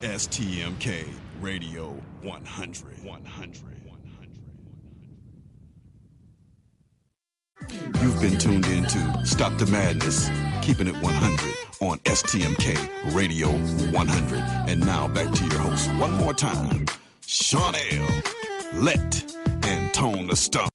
STMK Radio 100. You've been tuned in to Stop the Madness, keeping it 100 on STMK Radio 100. And now back to your host one more time, Shawn, Let, and Tone the Stump.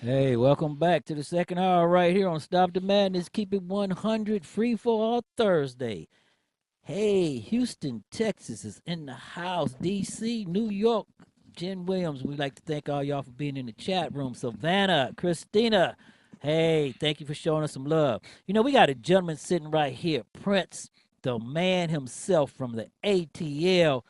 Hey, welcome back to the second hour right here on Stop the Madness. Keep it 100 free for all Thursday. Hey, Houston, Texas is in the house. D.C., New York, Jen Williams. We'd like to thank all y'all for being in the chat room. Savannah, Christina, hey, thank you for showing us some love. You know, we got a gentleman sitting right here, Prince, the man himself from the ATL.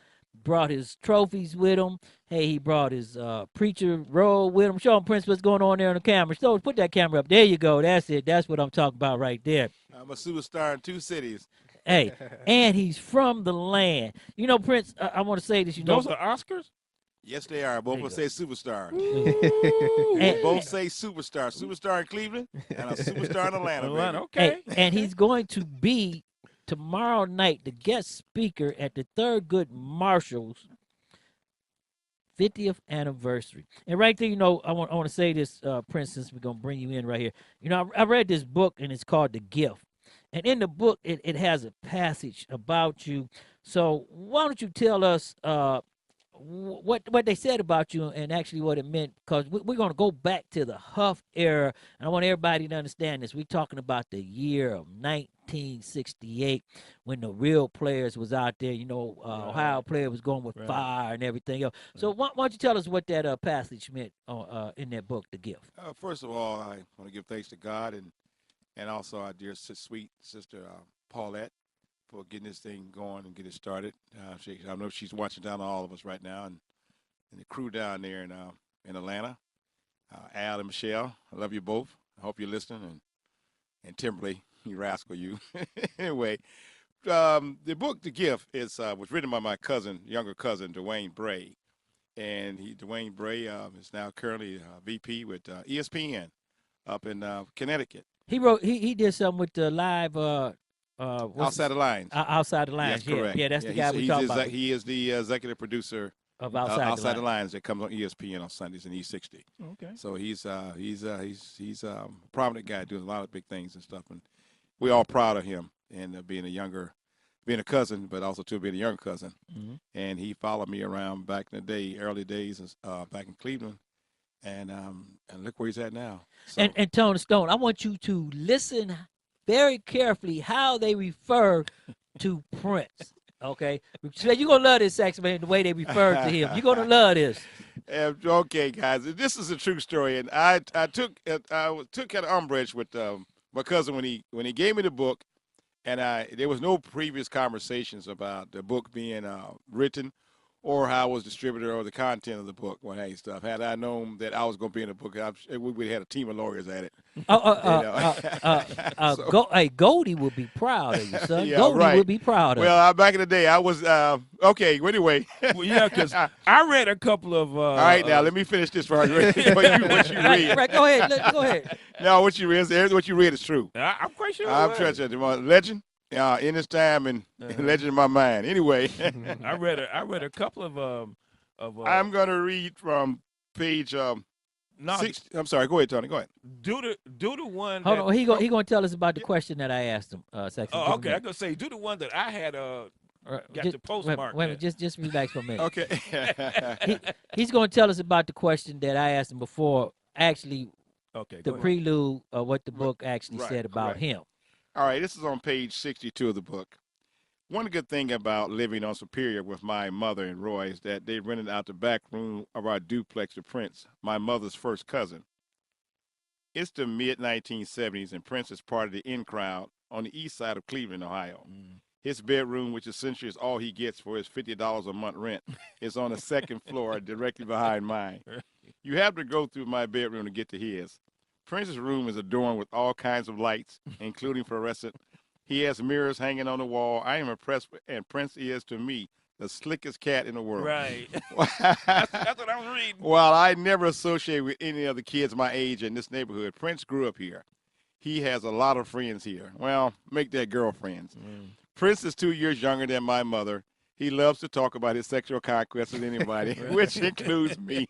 Brought his trophies with him. Hey, he brought his preacher roll with him. Show him, Prince, what's going on there on the camera. So put that camera up. There you go. That's it. That's what I'm talking about right there. I'm a superstar in 2 cities. Hey, and he's from the land. You know, Prince, I want to say this. You know, those are Oscars? Yes, they are. Both of us say superstar. And both say superstar. Superstar in Cleveland and a superstar in Atlanta. Atlanta, okay. And he's going to be tomorrow night the guest speaker at the Thurgood Marshall's 50th anniversary. And right there, you know, I want to say this, Prince, since we're going to bring you in right here. You know, I read this book, and it's called The Gift. And in the book, it has a passage about you. So why don't you tell us what they said about you and actually what it meant? Because we're going to go back to the Huff era, and I want everybody to understand this. We're talking about the year of 1968 when the real players was out there. Ohio player was going with fire and everything else. So why don't you tell us what that passage meant in that book, The Gift? First of all, I want to give thanks to God and also our dear sweet sister Paulette for getting this thing going and get it started. I know she's watching down on all of us right now, and the crew down there in Atlanta. Al and Michelle, I love you both. I hope you're listening, and Timberlake, you rascal, you. Anyway, the book, The Gift, was written by my younger cousin, Dwayne Bray, and Dwayne Bray is now currently VP with ESPN up in Connecticut. He did something with the live Outside the Lines. Outside the Lines. Yes, correct. Yeah, that's the guy we talking about. He is the executive producer of Outside the Lines that comes on ESPN on Sundays in E60. Okay. So he's a prominent guy doing a lot of big things and stuff, and we're all proud of him and being a cousin, but also being a younger cousin. Mm-hmm. And he followed me around back in the day, early days, back in Cleveland, and look where he's at now. So. And Tony Stone, I want you to listen very carefully how they refer to Prince. Okay, so you're gonna love this section, man. The way they refer to him, you're gonna love this. Okay, guys, this is a true story, and I took kind of umbrage with my cousin when he gave me the book, and there was no previous conversations about the book being written, or how it was distributed, or the content of the book, what hey stuff. Had I known that I was going to be in the book, we would have had a team of lawyers at it. Hey, Goldie would be proud of you, son. Yeah, Goldie would be proud of you. Well, back in the day, I was okay. Anyway, well, yeah, because I read a couple of. All right, now let me finish this for you. What you read? Right, go ahead. No, what you read is true. I'm quite sure. I'm treasured legend. In this time and legend in my mind. Anyway, I read a couple of. I'm gonna read from page 6. I'm sorry. Go ahead, Tony. Go ahead. Do the one. Hold on. He gonna tell us about the question that I asked him. Section. Oh, okay. I'm gonna say do the one that I had got the postmark. Wait, just relax for a minute. Okay. He's gonna tell us about the question that I asked him before. Actually, the prelude of what the book actually said about him. All right, this is on page 62 of the book. One good thing about living on Superior with my mother and Roy is that they rented out the back room of our duplex to Prince, my mother's first cousin. It's the mid-1970s, and Prince is part of the in crowd on the east side of Cleveland, Ohio. His bedroom, which essentially is all he gets for his $50 a month rent, is on the second floor directly behind mine. You have to go through my bedroom to get to his. Prince's room is adorned with all kinds of lights, including fluorescent. He has mirrors hanging on the wall. I am impressed, and Prince is, to me, the slickest cat in the world. Right. That's what I was reading. While I never associate with any other kids my age in this neighborhood, Prince grew up here. He has a lot of friends here. Well, make that girlfriends. Prince is 2 years younger than my mother. He loves to talk about his sexual conquests with anybody, which includes me.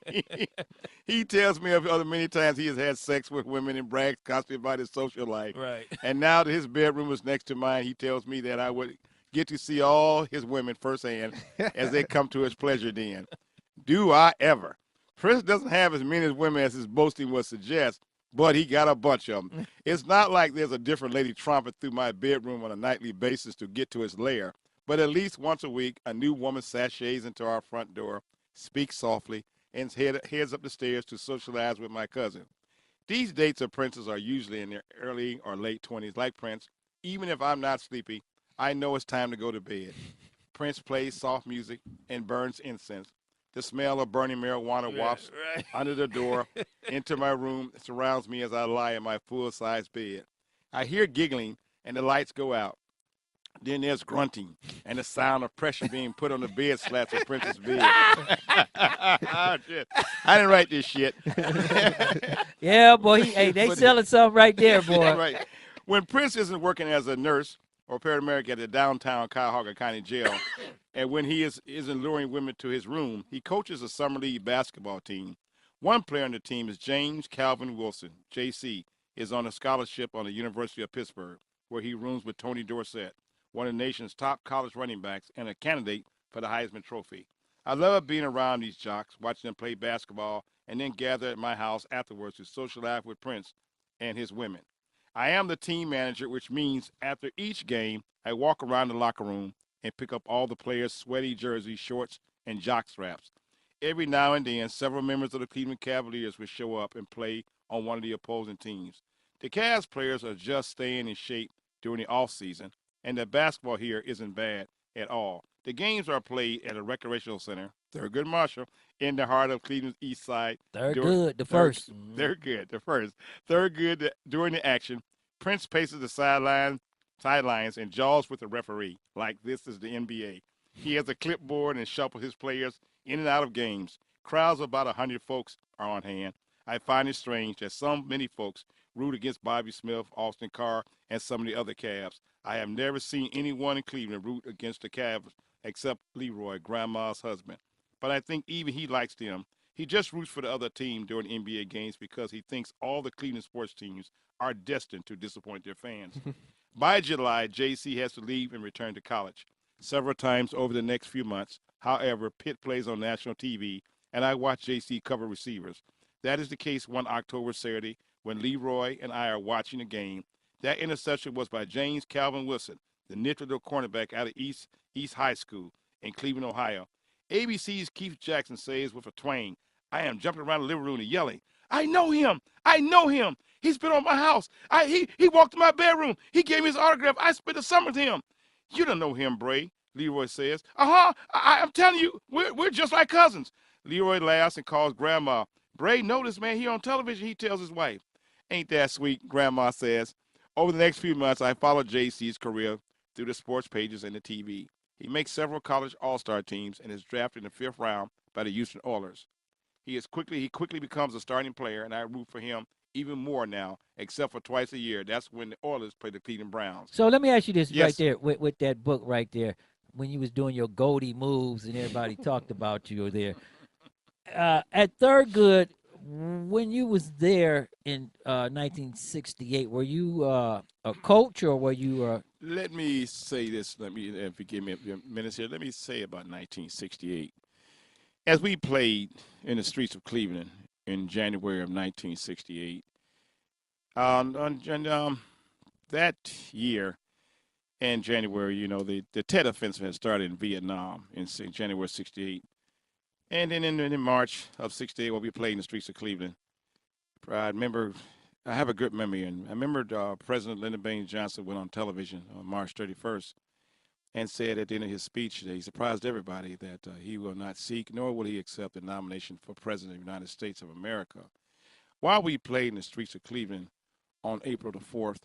He tells me of other many times he has had sex with women and brags constantly about his social life. Right. And now that his bedroom is next to mine, he tells me that I would get to see all his women firsthand as they come to his pleasure den. Do I ever? Prince doesn't have as many women as his boasting would suggest, but he got a bunch of them. It's not like there's a different lady tromping through my bedroom on a nightly basis to get to his lair. But at least once a week, a new woman sashays into our front door, speaks softly, and heads up the stairs to socialize with my cousin. These dates of Prince's are usually in their early or late 20s. Like Prince, even if I'm not sleepy, I know it's time to go to bed. Prince plays soft music and burns incense. The smell of burning marijuana wafts under the door into my room, surrounds me as I lie in my full-size bed. I hear giggling, and the lights go out. Then there's grunting and the sound of pressure being put on the bed slats of Prince's bed. Oh, shit. I didn't write this shit. Yeah, boy. They selling something right there, boy. Right. When Prince isn't working as a nurse or paramedic at the downtown Cuyahoga County Jail, and when he isn't luring women to his room, he coaches a summer league basketball team. One player on the team is James Calvin Wilson. JC is on a scholarship on the University of Pittsburgh. where he rooms with Tony Dorsett, one of the nation's top college running backs and a candidate for the Heisman Trophy. I love being around these jocks, watching them play basketball, and then gather at my house afterwards to socialize with Prince and his women. I am the team manager, which means after each game, I walk around the locker room and pick up all the players' sweaty jerseys, shorts, and jock straps. Every now and then, several members of the Cleveland Cavaliers will show up and play on one of the opposing teams. The Cavs players are just staying in shape during the offseason, and the basketball here isn't bad at all. The games are played at a recreational center, Thurgood Marshall, in the heart of Cleveland's east side. They're good, the first. They're good, the first. Thurgood during the action. Prince paces the sidelines and jaws with the referee like this is the NBA. He has a clipboard and shuffles his players in and out of games. Crowds of about 100 folks are on hand. I find it strange that so many folks root against Bobby Smith, Austin Carr, and some of the other Cavs. I have never seen anyone in Cleveland root against the Cavs except Leroy, Grandma's husband. But I think even he likes them. He just roots for the other team during NBA games because he thinks all the Cleveland sports teams are destined to disappoint their fans. By July, JC has to leave and return to college. Several times over the next few months, however, Pitt plays on national TV, and I watch JC cover receivers. That is the case one October Saturday when Leroy and I are watching the game. That interception was by James Calvin Wilson, the nifty little cornerback out of East High School in Cleveland, Ohio. ABC's Keith Jackson says with a twang, I am jumping around the living room and yelling, I know him! I know him! He's been on my house. He walked in my bedroom. He gave me his autograph. I spent the summer with him. You don't know him, Bray, Leroy says. I'm telling you, we're just like cousins. Leroy laughs and calls Grandma. Bray, notice, man, he on television, he tells his wife. Ain't that sweet, Grandma says. Over the next few months, I followed JC's career through the sports pages and the TV. He makes several college all-star teams and is drafted in the 5th round by the Houston Oilers. He quickly becomes a starting player, and I root for him even more now, except for twice a year. That's when the Oilers play the Cleveland Browns. So let me ask you this Yes. right there with that book right there, when you was doing your Goldie moves and everybody talked about you there. At Thurgood, when you was there in 1968, were you a coach or were you Let me say this. If you give me a few minutes here, let me say about 1968. As we played in the streets of Cleveland in January of 1968, that year in January, you know, the Tet Offensive had started in Vietnam in January 68. And then in March of 68, when we played in the streets of Cleveland, I have a good memory. And I remember President Lyndon Baines Johnson went on television on March 31st and said at the end of his speech that he surprised everybody that he will not seek nor will he accept the nomination for President of the United States of America. While we played in the streets of Cleveland on April the 4th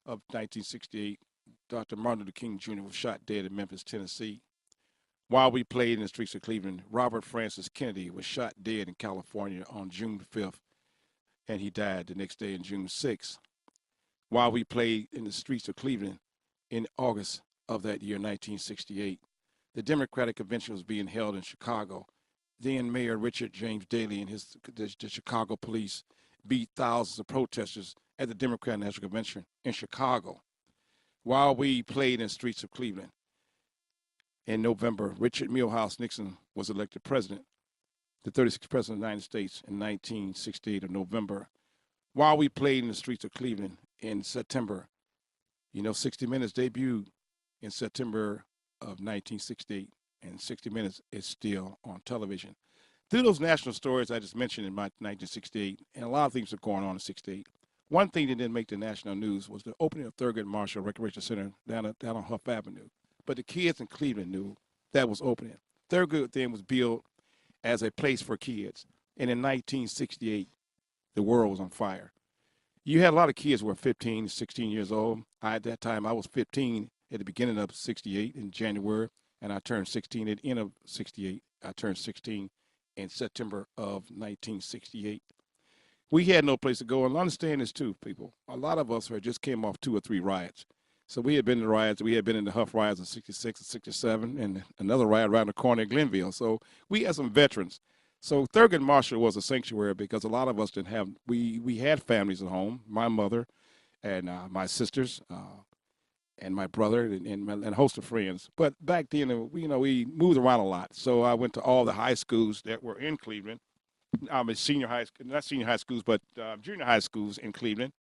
of 1968, Dr. Martin Luther King Jr. was shot dead in Memphis, Tennessee. While we played in the streets of Cleveland, Robert Francis Kennedy was shot dead in California on June 5th, and he died the next day on June 6th. While we played in the streets of Cleveland in August of that year, 1968, the Democratic Convention was being held in Chicago. Then Mayor Richard James Daley and the Chicago police beat thousands of protesters at the Democratic National Convention in Chicago. While we played in the streets of Cleveland, in November, Richard Milhouse Nixon was elected president, the 36th president of the United States in 1968 of November. While we played in the streets of Cleveland in September, 60 Minutes debuted in September of 1968, and 60 Minutes is still on television. Through those national stories I just mentioned in 1968, and a lot of things are going on in 68, one thing that didn't make the national news was the opening of Thurgood Marshall Recreation Center down on Huff Avenue. But the kids in Cleveland knew that was opening. Thurgood then was built as a place for kids. And in 1968, the world was on fire. You had a lot of kids who were 15, 16 years old. At that time, I was 15 at the beginning of 68 in January, and I turned 16 at the end of 68. I turned 16 in September of 1968. We had no place to go. And understand this, too, people. A lot of us just came off 2 or 3 riots. So we had been in the riots. We had been in the Huff riots of 66 and 67, and another riot around the corner in Glenville. So we had some veterans. So Thurgood Marshall was a sanctuary because a lot of us didn't have, we had families at home, my mother and my sisters, and my brother and a host of friends. But back then, we moved around a lot. So I went to all the high schools that were in Cleveland. Senior high, not senior high schools, but junior high schools in Cleveland.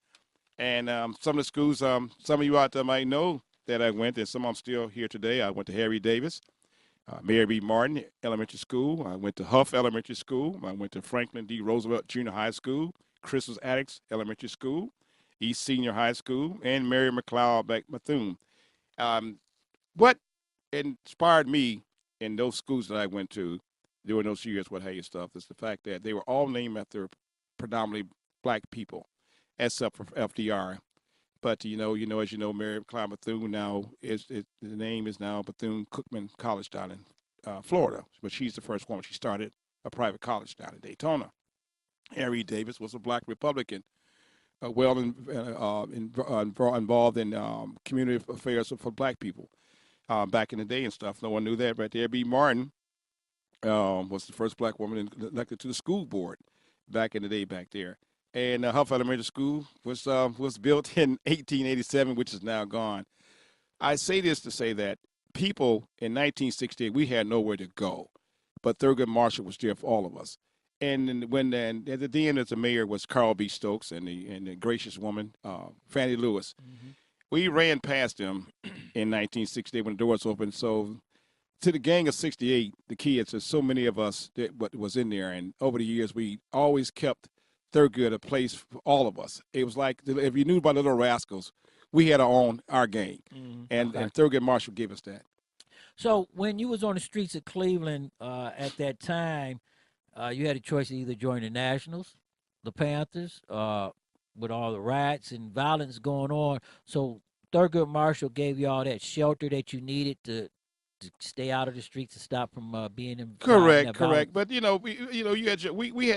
And some of the schools, some of you out there might know that I went, and some of them still here today. I went to Harry Davis, Mary B. Martin Elementary School. I went to Huff Elementary School. I went to Franklin D. Roosevelt Junior High School, Crystal's Addicts Elementary School, East Senior High School, and Mary McLeod back Bethune. What inspired me in those schools that I went to during those years with Hayes stuff is the fact that they were all named after predominantly black people, except for FDR. But as you know, Mary McLeod Bethune now the name is now Bethune-Cookman College down in Florida. But she's the first woman. She started a private college down in Daytona. Harry Davis was a black Republican, involved in community affairs for black people back in the day and stuff. No one knew that. But Mary B. Martin was the first black woman elected to the school board back in the day back there. And Huff Elementary School was built in 1887, which is now gone. I say this to say that people in 1968, we had nowhere to go, but Thurgood Marshall was there for all of us. And at the end of the mayor was Carl B. Stokes and the gracious woman, Fannie Lewis. Mm-hmm. We ran past them in 1968 when the doors opened. So to the gang of 68, the kids, there's so many of us that was in there. And over the years, we always kept Thurgood a place for all of us. It was like, if you knew about the Little Rascals, we had our gang. Mm, and Thurgood Marshall gave us that. So when you was on the streets of Cleveland at that time, you had a choice to either join the Nationals, the Panthers, with all the riots and violence going on. So Thurgood Marshall gave you all that shelter that you needed to stay out of the streets and stop from being in. Correct. But you had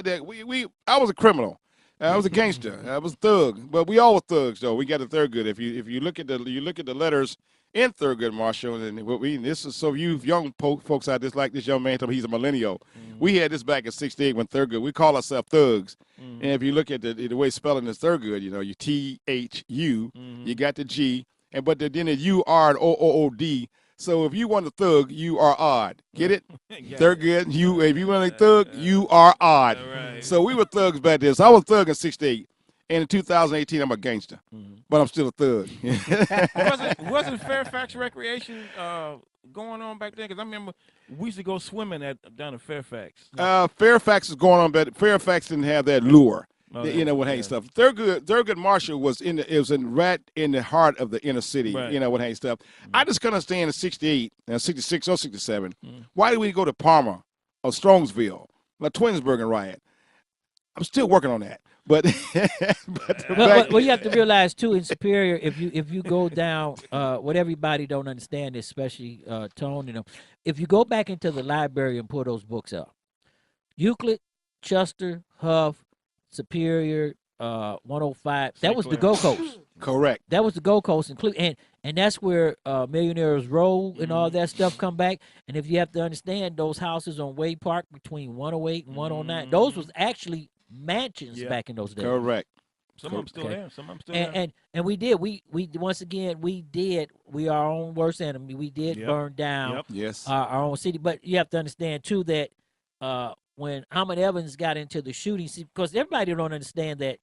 that. I was a criminal. I was a gangster. I was a thug. But we all were thugs, though. We got a Thurgood. If you look at the letters in Thurgood Marshall, and this is so you young folks out there like this young man told me he's a millennial. Mm-hmm. We had this back in '68 when Thurgood. We call ourselves thugs. Mm-hmm. And if you look at the way spelling is Thurgood, you THU, mm-hmm. you got the G, but then the UR and OOD. So if you want a thug, you are odd. Get it? Thurgood. If you want a thug, you are odd. Right. So we were thugs back then. So I was a thug in '68. And in 2018, I'm a gangster. Mm-hmm. But I'm still a thug. wasn't Fairfax Recreation going on back then? Because I remember we used to go swimming down in Fairfax. Fairfax is going on, but Fairfax didn't have that lure. With Hayes stuff. Thurgood Marshall was in the heart of the inner city, right. With Hayes stuff. Mm-hmm. I just couldn't understand in '68, 66 or 67, why did we go to Palmer or Strongsville, the Twinsburg riot? I'm still working on that. But you have to realize too in Superior, if you go down, what everybody don't understand, especially Tone, if you go back into the library and pull those books up, Euclid, Chester, Huff, Superior, 105. That was the Gold Coast. Correct. That was the Gold Coast, and that's where Millionaires Row and all that stuff come back. And if you have to understand, those houses on Wade Park between 108 and 109, those was actually mansions back in those days. Correct. Some of them still there. Some of them still there. And we did. We once again we our own worst enemy. We did burn down our own city. But you have to understand too that when Ahmed Evans got into the shooting, because everybody don't understand that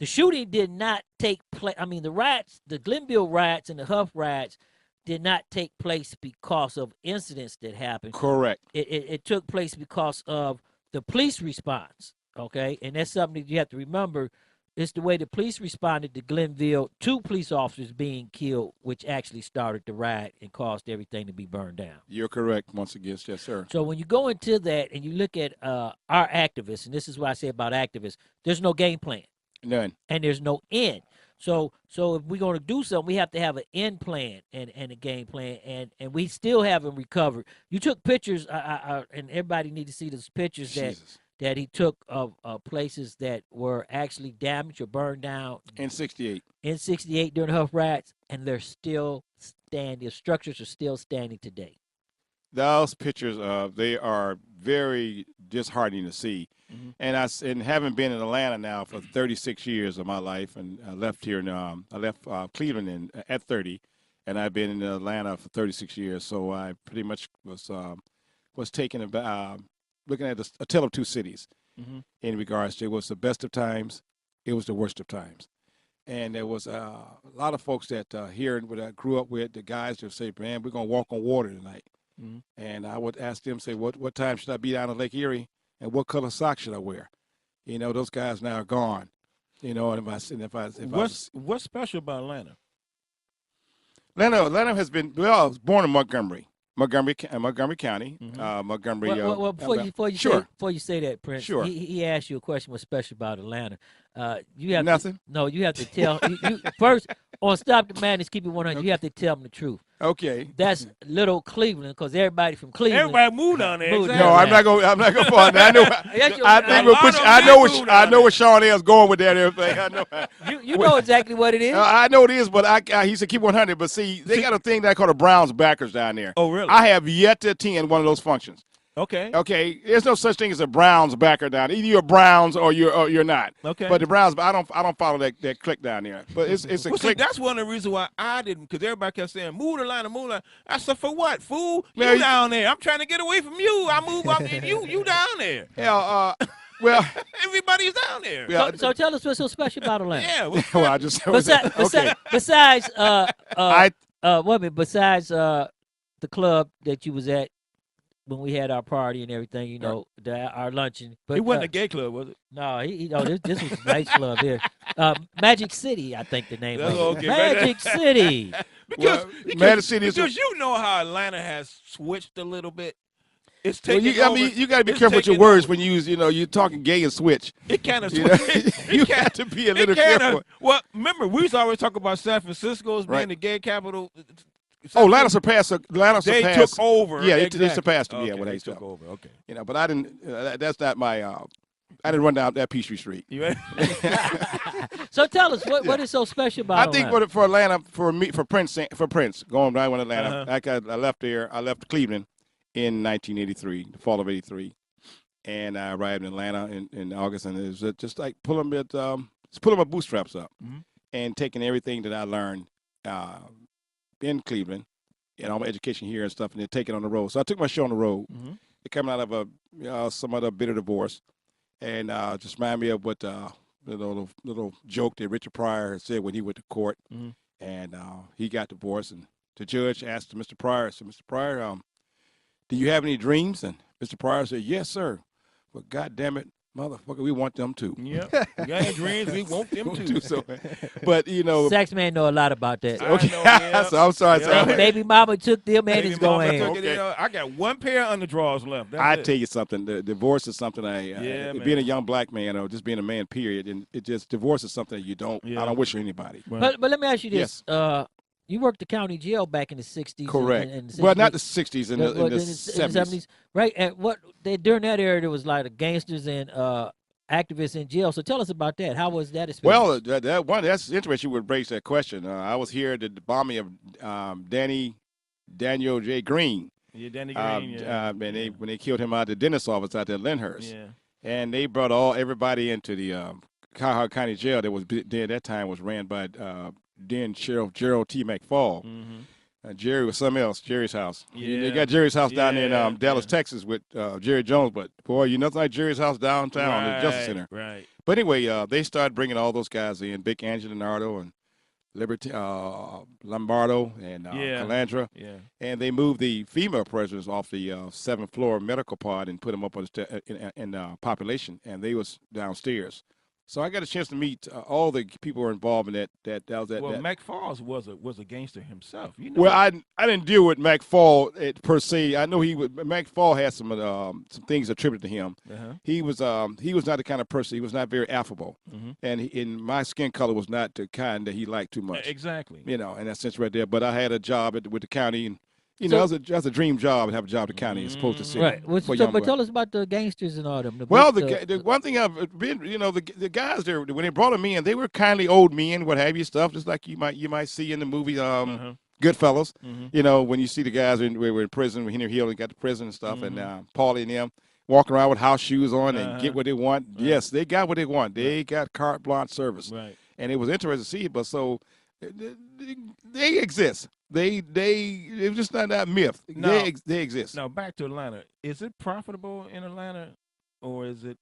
the shooting did not take place. I mean, the riots, the Glenville riots and the Huff riots did not take place because of incidents that happened. Correct. It took place because of the police response, okay? And that's something that you have to remember. It's the way the police responded to Glenville, 2 police officers being killed, which actually started the riot and caused everything to be burned down. You're correct once again, yes, sir. So when you go into that and you look at our activists, and this is what I say about activists, there's no game plan. None. And there's no end. So if we're going to do something, we have to have an end plan and a game plan, and we still haven't recovered. You took pictures, and everybody need to see those pictures that he took of places that were actually damaged or burned down. In '68. In '68 during the Huff riots, and they're still standing. The structures are still standing today. Those pictures, they are very disheartening to see. Mm-hmm. And having been in Atlanta now for 36 years of my life, and I left here, I left Cleveland at 30, and I've been in Atlanta for 36 years. So I pretty much was taking about looking at a tale of two cities in regards to it was the best of times, it was the worst of times. And there was a lot of folks that here that I grew up with, the guys that say, man, we're going to walk on water tonight. And I would ask them, say, what time should I be down in Lake Erie, and what color socks should I wear? You know, those guys now are gone. You know, and what's special about Atlanta? Atlanta has been, well, I was born in Montgomery County, Montgomery. Well, before you say that, Prince, Sure. he asked you a question. What's special about Atlanta? You have Nothing. You have to tell you first on Stop the Madness, Keep It 100. You have to tell them the truth. Okay. That's little Cleveland, because everybody from Cleveland. Everybody moved down there. Exactly. No, I'm not going. Fall I know. I know where Shawn is going with that and everything. I know. You know exactly what it is. I know it is, but he said keep 100. But see, they got a thing that called the Browns backers down there. Oh, really? I have yet to attend one of those functions. Okay. Okay. There's no such thing as a Browns backer down there. Either you're Browns or you're not. Okay. But the Browns, I don't follow that clique down there. But it's a clique. See, that's one of the reasons why I didn't, because everybody kept saying, move the line, move the line. I said, for what, fool? Man, you down there. I'm trying to get away from you. You down there. Yeah. Well, everybody's down there. Yeah. So tell us what's so special about Atlanta. Yeah. well, I just Besides the club that you was at when we had our party and everything, you know, our luncheon. But it wasn't a gay club, was it? No, this was a nice club here. Magic City, I think the name was. Okay. Magic City. Because you know how Atlanta has switched a little bit. It's taking over. You got to be careful with your words when you use, you're talking gay and switch. It kind of you got to be a little careful. Well, remember, we used to always talk about San Francisco as being the gay capital. Atlanta surpassed. They took over. Yeah, exactly. they surpassed them. Okay, Yeah, when they they took over. Okay. But I didn't. That's not my. I didn't run down that Peachtree Street. So tell us what is so special about I think Atlanta? for Atlanta, for Prince, going right when Atlanta. I left there. I left Cleveland in 1983, the fall of '83, and I arrived in Atlanta in August, and it was just like pulling my bootstraps up, and taking everything that I learned in Cleveland and all my education here and stuff, and then take it on the road. So I took my show on the road. It coming out of some other bitter divorce, and just remind me of what the little joke that Richard Pryor said when he went to court, and he got divorced, and the judge asked Mr. Pryor, so Mr. Pryor, do you have any dreams? And Mr. Pryor said, yes, sir. But God damn it, motherfucker, we want them too. Yep. You got any dreams? We want them too. So, but Sax Man know a lot about that. Okay. So I'm sorry. Yeah. Baby mama took them and it's going. I got one pair of underdrawers left. I tell you something. The divorce is something being a young black man or just being a man, period, and divorce is something you don't. I don't wish for anybody. But let me ask you this. Yes. You worked the county jail back in the 60s. Correct. And well, not the 60s, in the 70s. Right. And during that era, there was like the gangsters and activists in jail. So tell us about that. How was that experience? Well, that's interesting you would raise that question. I was here at the bombing of Daniel J. Green. Yeah, Danny Green, and when they killed him out of the dentist's office out there at Lyndhurst. Yeah. And they brought everybody into the Cuyahoga County Jail that was there at that time was ran by then Sheriff Gerald T. McFall. Jerry was something else, Jerry's house. Yeah. They got Jerry's house down there in Dallas, Texas with Jerry Jones, but boy, nothing like Jerry's house downtown at the Justice Center. Right. But anyway, they started bringing all those guys in, Big Angelo Nardo and Liberty Lombardo and Calandra. Yeah. And they moved the female prisoners off the 7th floor medical pod and put them up on in population, and they was downstairs. So I got a chance to meet all the people who were involved in that. Well, McFalls was a gangster himself. Well, I didn't deal with McFall per se. I know McFall had some things attributed to him. He was not the kind of person. He was not very affable, and my skin color was not the kind that he liked too much. Exactly. In that sense right there. But I had a job with the county, and that's a dream job to have a job at the county as opposed to city. Right. But tell us about the gangsters and all them. The one thing I've been, the guys there when they brought them in, they were kindly old men, what have you, stuff just like you might see in the movie Goodfellas. When you see the guys we were in prison, when Henry Hill got to prison and stuff, and Paulie and them walking around with house shoes on and get what they want. Yes, they got what they want. They got carte blanche service. Right. And it was interesting to see it, but so. They exist. It's just not that myth. No. They exist. Now back to Atlanta. Is it profitable in Atlanta, or is it?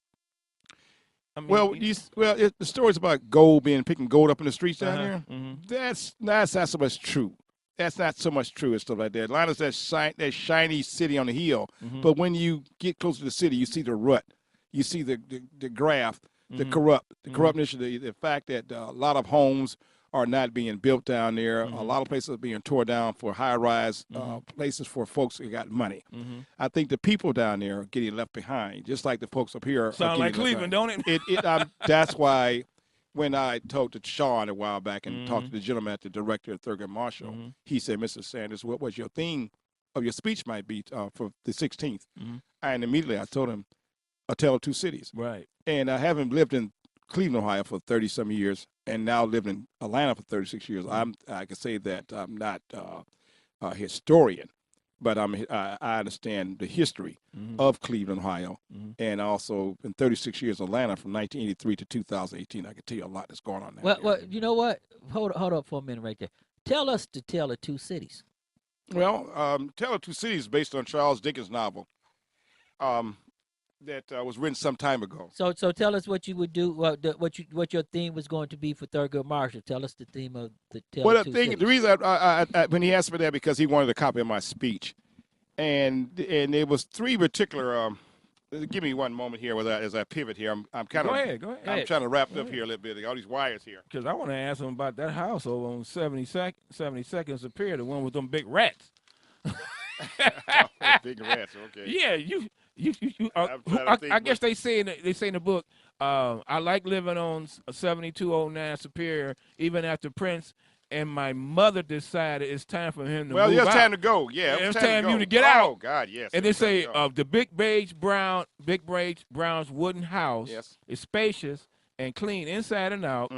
I mean, Well, the stories about gold picking gold up in the streets down there. Mm-hmm. That's not so much true. That's not so much true and stuff like that. Atlanta's that shiny city on the hill, but when you get closer to the city, you see the rut, you see the graft, the corruptness, the fact that a lot of homes are not being built down there. A lot of places are being torn down for high-rise places for folks who got money. I think the people down there are getting left behind, just like the folks up here. Sound like Cleveland, don't it? That's why when I talked to Shawn a while back and talked to the gentleman at the director of Thurgood Marshall, he said, Mr. Sanders, what was your theme of your speech might be for the 16th? And immediately I told him, A Tale of Two Cities. Right. And I haven't lived in Cleveland, Ohio for 30-some years, and now lived in Atlanta for 36 years. I can say that I'm not a historian, but I understand the history of Cleveland, Ohio, and also in 36 years Atlanta from 1983 to 2018. I can tell you a lot that's going on there. Well, you know what? Hold up for a minute right there. Tell us the Tale of Two Cities. Well, Tale of Two Cities is based on Charles Dickens' novel that was written some time ago. So tell us what you would do. What your theme was going to be for Thurgood Marshall. Tell us the theme of the Tale of Two Cities. The reason I when he asked me that because he wanted a copy of my speech, and there was three particular. Give me one moment here as I pivot here. I'm kind of. Go ahead. I'm trying to wrap it up here a little bit. All these wires here. Because I want to ask him about that house over on 72nd Superior, the one with them big rats. Big rats. Okay. Yeah, I guess they say in the book. I like living on 7209 Superior, even after Prince and my mother decided it's time for him to move out. Well, it's time to go. Yeah, it's time for you to get out. Oh God, yes. And they say the Big Beige Brown's wooden house is spacious and clean inside and out.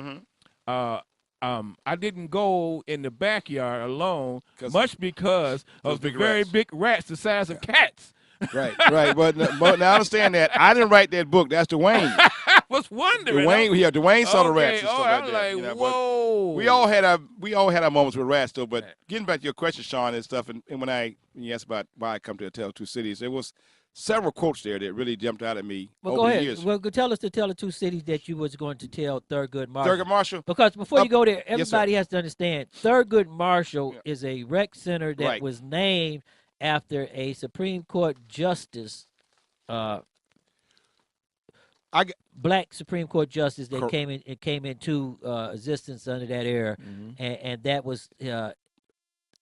I didn't go in the backyard alone, much because of the very big rats the size of cats. Right. But now understand that I didn't write that book. That's Dwayne. I was wondering. Dwayne saw the rats and stuff I like was that. Like, whoa. We all had our moments with rats, though. But getting back to your question, Shawn, and stuff, and when you asked about why I come to A Tale of Two Cities, there was several quotes there that really jumped out at me over the years. Well, tell us the Tale of Two Cities that you was going to tell Thurgood Marshall. Thurgood Marshall. Because before you go there, everybody has to understand Thurgood Marshall is a rec center that was named after a Supreme Court justice, black Supreme Court justice that came into existence under that era, and that was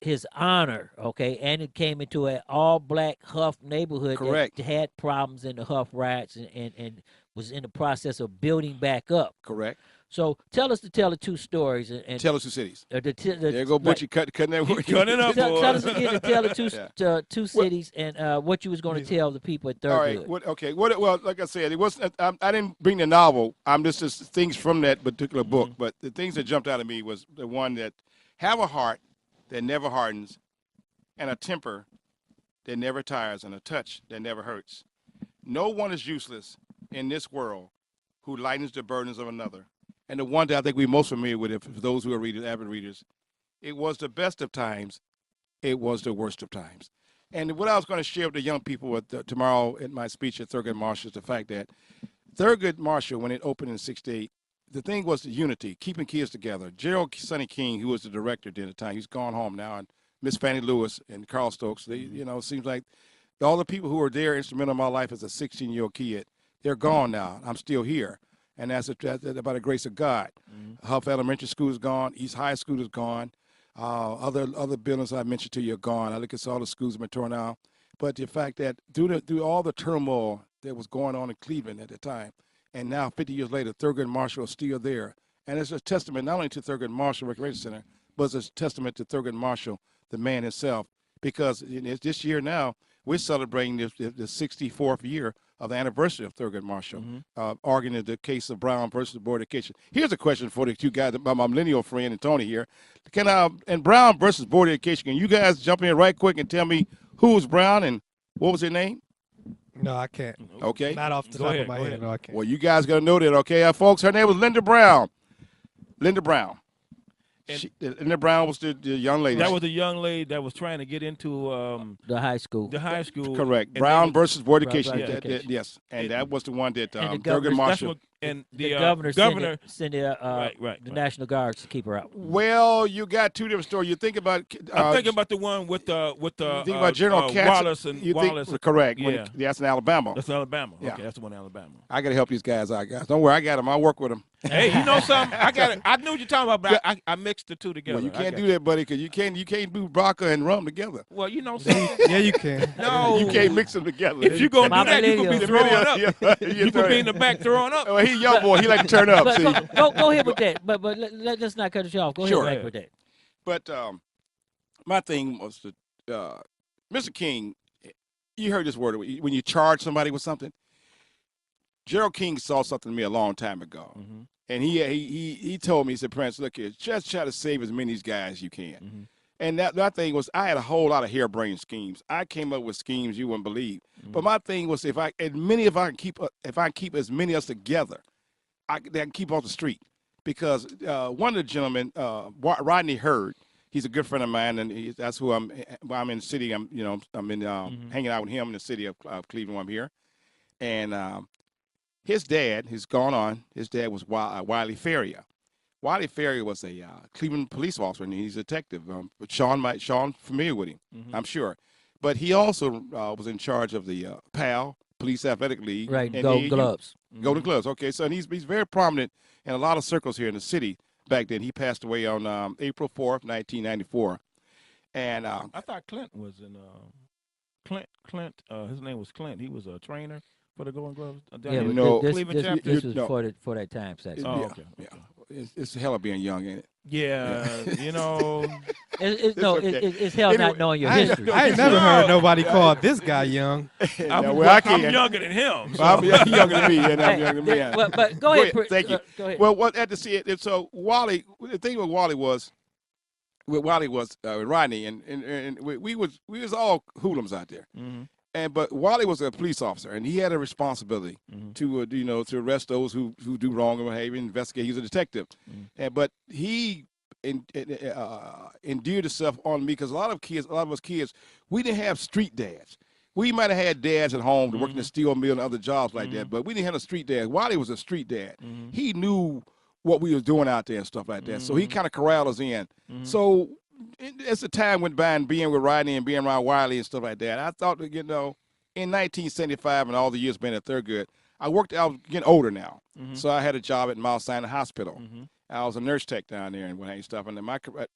his honor, okay, and it came into an all-black Huff neighborhood that had problems in the Huff riots and was in the process of building back up. Correct. So tell us the Tale of Two Stories and Tell Us Two Cities. there you go, Butchie, cutting that word. Cut it up, tell us again the Tale of Two Cities and what you was going to tell the people at Thurgood. All right. Well, like I said, it wasn't. I didn't bring the novel. I'm just things from that particular book. But the things that jumped out at me was the one that have a heart that never hardens, and a temper that never tires, and a touch that never hurts. No one is useless in this world who lightens the burdens of another. And the one that I think we're most familiar with, for those who are readers, avid readers, it was the best of times, it was the worst of times. And what I was going to share with the young people tomorrow in my speech at Thurgood Marshall is the fact that Thurgood Marshall, when it opened in '68, the thing was the unity, keeping kids together. Gerald Sonny King, who was the director at the time, he's gone home now, and Miss Fannie Lewis and Carl Stokes, it seems like all the people who were there instrumental in my life as a 16-year-old kid, they're gone now. I'm still here. And that's by the grace of God. Huff Elementary School is gone. East High School is gone. Other buildings I mentioned to you are gone. I look at all the schools that have been torn out. But the fact that through all the turmoil that was going on in Cleveland at the time, and now 50 years later, Thurgood Marshall is still there. And it's a testament not only to Thurgood Marshall Recreation Center, but it's a testament to Thurgood Marshall, the man himself. Because this year now, we're celebrating the 64th year of the anniversary of Thurgood Marshall, arguing the case of Brown versus Board of Education. Here's a question for the two guys, my millennial friend and Tony here. And Brown versus Board of Education, can you guys jump in right quick and tell me who was Brown and what was her name? No, I can't. Okay. Not off the top of my head. No, I can't. Well, you guys got to know that, okay? Folks, her name was Linda Brown. Linda Brown. And the Brown was the young lady. That was the young lady that was trying to get into the high school. The high school. Correct. Brown versus Board of Education. Yes, and that was the one that Thurgood Marshall. And the governor sent the National Guards to keep her out. Well, you got two different stories. You think about. I'm thinking about the one with the. You think about General Wallace and Wallace. Correct. Yeah. That's in Alabama. That's in Alabama. Yeah. Okay, that's the one in Alabama. I got to help these guys out, guys. Don't worry, I got them. I work with them. Hey, you know something? I knew what you're talking about, but I mixed the two together. Well, you can't do that, buddy, because you can't do vodka and rum together. Well, you know something. Yeah, you can. No, you can't mix them together. If you're gonna do that, you could be throwing up. You could be in the back throwing up. Well, he's a young boy. He like to turn up. See? Go ahead with that. But let's not cut you off. Go ahead with that. But my thing was Mr. King. You heard this word when you charge somebody with something. Gerald King saw something to me a long time ago, and he told me, he said, Prince, look here, just try to save as many of these guys as you can. And that thing was, I had a whole lot of harebrained schemes. I came up with schemes you wouldn't believe. But my thing was, if I can keep as many of us together, I can keep off the street. Because one of the gentlemen, Rodney Hurd, he's a good friend of mine, and that's who I'm in the city. I'm hanging out with him in the city of Cleveland when I'm here, and. His dad, who's gone on, his dad was Wiley Ferrier. Wiley Ferrier was a Cleveland police officer, and he's a detective. Shawn familiar with him, I'm sure. But he also was in charge of the PAL, Police Athletic League. Right, Golden Gloves. Golden Gloves, okay. So and he's very prominent in a lot of circles here in the city back then. He passed away on April 4th, 1994. And I thought Clint was in Clint, his name was Clint. He was a trainer for the Golden Gloves? Yeah, this was for that time section. Oh, okay. Yeah. It's the hell of being young, ain't it? Yeah, you know. It's hell anyway, not knowing your history. I ain't never heard nobody call this guy young. I'm younger than him. So. He's younger than me, and I'm younger than me. But go ahead. Thank you. Go ahead. Well, what I had to see it. So Wally, the thing with Wally was Rodney, and we was all hoodlums out there. But Wally was a police officer, and he had a responsibility to to arrest those who do wrong behavior, investigate. He's a detective, but he endeared himself on me because a lot of us kids, we didn't have street dads. We might have had dads at home to work in the steel mill and other jobs like that, but we didn't have a street dad. Wally was a street dad. He knew what we was doing out there and stuff like that, so he kind of corralled us in. So. As the time went by and being with Rodney and being around Wiley and stuff like that, I thought that, in 1975 and all the years being at Thurgood, I was getting older now. So I had a job at Mount Sinai Hospital. I was a nurse tech down there and stuff. And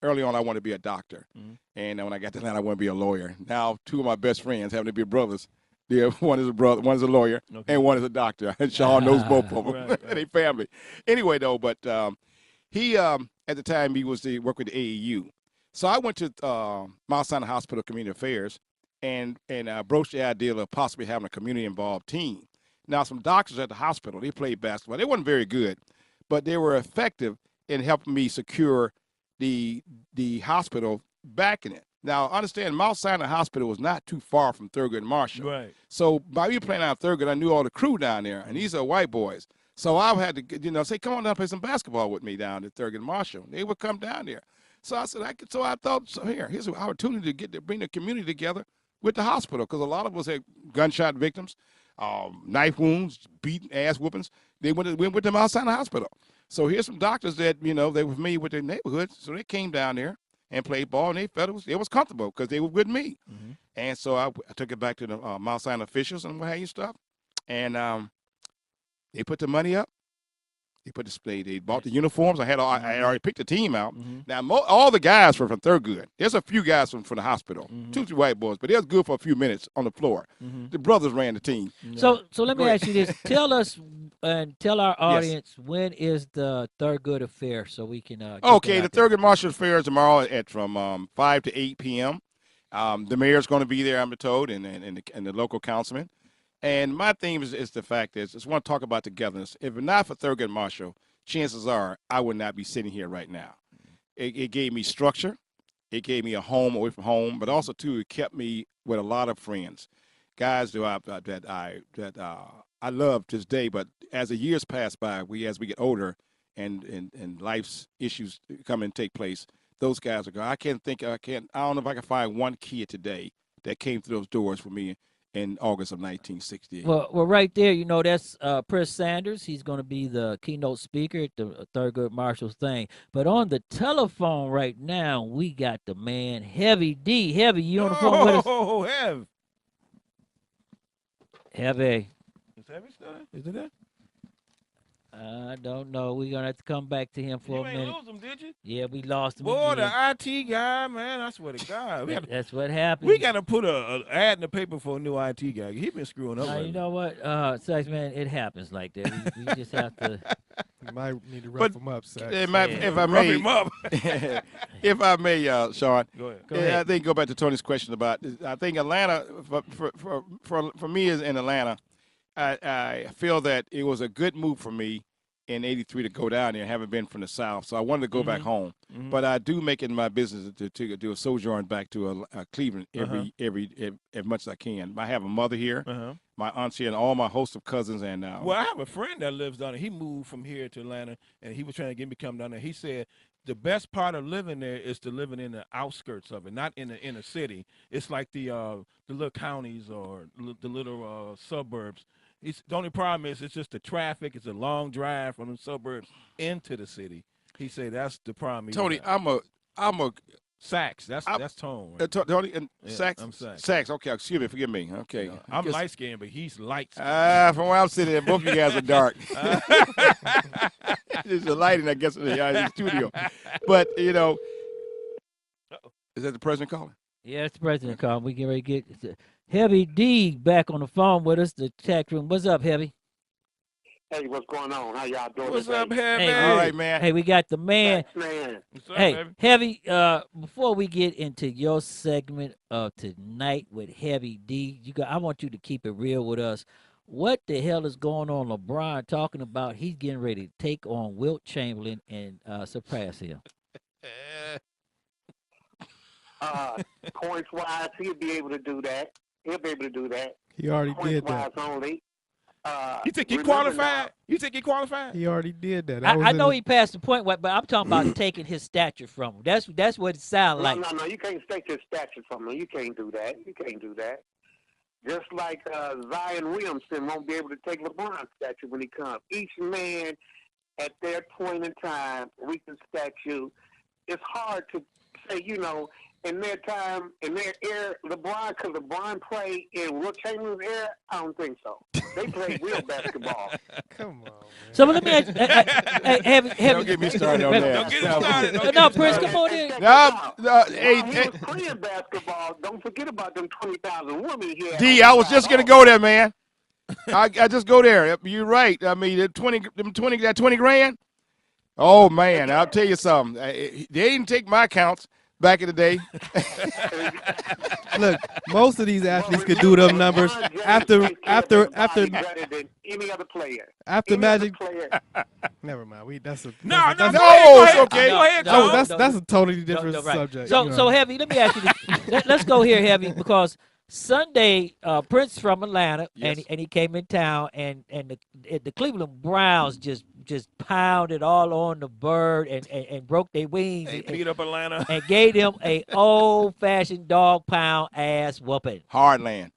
early on, I wanted to be a doctor. And when I got to that, I wanted to be a lawyer. Now, two of my best friends happen to be brothers. Yeah, one is a brother, one is a lawyer, and one is a doctor. And Shawn knows both of them. Right. They family. Anyway, though, but he, at the time, he was to work with the AAU. So I went to Mount Sinai Hospital Community Affairs and broached the idea of possibly having a community-involved team. Now, some doctors at the hospital, they played basketball. They weren't very good, but they were effective in helping me secure the hospital backing it. Now, understand, Mount Sinai Hospital was not too far from Thurgood and Marshall. Right. So by me playing out Thurgood, I knew all the crew down there, and these are white boys. So I had to, say, come on down and play some basketball with me down at Thurgood and Marshall. They would come down there. So I said, here's an opportunity to bring the community together with the hospital, because a lot of us had gunshot victims, knife wounds, beaten ass whoopings. They went with them outside the hospital. So here's some doctors that, they were familiar with their neighborhood. So they came down there and played ball, and they felt it was comfortable because they were with me. And so I took it back to the Mount Sinai officials and what have you stuff. And they put the money up. They bought the uniforms. I had already picked the team out. Now, all the guys were from Thurgood. There's a few guys from the hospital, 2-3 white boys, but they was good for a few minutes on the floor. The brothers ran the team. So let me ask you this. Tell us and tell our audience, when is the Thurgood Affair so we can okay, the Thurgood Marshall Affair is tomorrow from 5 to 8 p.m. The mayor's going to be there, I'm told, and the local councilman. And my theme is the fact is, I just want to talk about togetherness. If not for Thurgood Marshall, chances are I would not be sitting here right now. It gave me structure. It gave me a home away from home, but also, too, it kept me with a lot of friends, guys that I love to this day. But as the years pass by, as we get older, and life's issues come and take place, those guys are gone. I don't know if I can find one kid today that came through those doors for me in August of 1968. Well, right there, that's Chris Sanders. He's going to be the keynote speaker at the Thurgood Marshall's thing. But on the telephone right now, we got the man, Heavy D. Heavy, you on the phone with us? Oh, Heavy. Heavy. Is Heavy still there? Is it there? I don't know. We're going to have to come back to him for a minute. You ain't lose him, did you? Yeah, we lost him Boy, again. the IT guy, man, I swear to God. That's what happened. We got to put an ad in the paper for a new IT guy. He been screwing up. You know what, Sax, man, it happens like that. We just have to. You might need to rough him up, Sax. If I may, if I may, Shawn. Go ahead. I think go back to Tony's question about. I think Atlanta, for me as in Atlanta, I feel that it was a good move for me in '83 to go down there. I haven't been from the South, so I wanted to go back home. But I do make it my business to do a sojourn back to Cleveland as much as I can. I have a mother here, my aunts here, and all my host of cousins. And well, I have a friend that lives down there. He moved from here to Atlanta, and he was trying to get me to come down there. He said the best part of living there is to living in the outskirts of it, not in the inner city. It's like the little counties or the little suburbs. The only problem is it's just the traffic. It's a long drive from the suburbs into the city. He said that's the problem. Tony, I'm a Sax. That's Tone. Right? Tony and Sax. I'm Sax. Sax. Okay, excuse me. Forgive me. Okay. I'm light skinned, but he's light skinned. From where I'm sitting there, both of you guys are dark. There's a lighting, I guess, in the studio. But is that the president calling? Yeah, it's the president calling. We get ready to get Heavy D back on the phone with us, the chat room. What's up, Heavy? Hey, what's going on? How y'all doing? What's up, Heavy? Hey, all right, man. Hey, we got the man. What's up, Hey, Heavy, before we get into your segment of tonight with Heavy D, I want you to keep it real with us. What the hell is going on? LeBron talking about he's getting ready to take on Wilt Chamberlain and surpass him. Points-wise, he'll be able to do that. He already did that. Points-wise only. You think he qualified? You think he qualified? He already did that. I know he passed the point, but I'm talking about taking his stature from him. That's what it sounds like. No, you can't take his stature from him. You can't do that. Just like Zion Williamson won't be able to take LeBron's stature when he comes. Each man at their point in time reaches stature. It's hard to say, in their time, in their era, could LeBron play in Wilt Chamberlain's era? I don't think so. They play real basketball. Come on, man. So let me ask Heavy. Don't get me started on that. Don't get him started. No, Prince, come on in. He was playing basketball. Don't forget about them 20,000 women here. D, I was just going to go there, man. I just go there. You're right. I mean, that 20 grand? Oh, man, I'll tell you something. They didn't take my accounts back in the day. Look, most of these athletes could do them numbers after any other player. After Magic. Never mind. It's okay. That's a totally different subject. So Heavy, let me ask you this. Let's go here, Heavy, because Sunday, Prince from Atlanta, yes. and he came in town, and the Cleveland Browns just pounded all on the bird and broke their wings. They beat up Atlanta. And gave them a old-fashioned dog pound ass whooping. Hard land.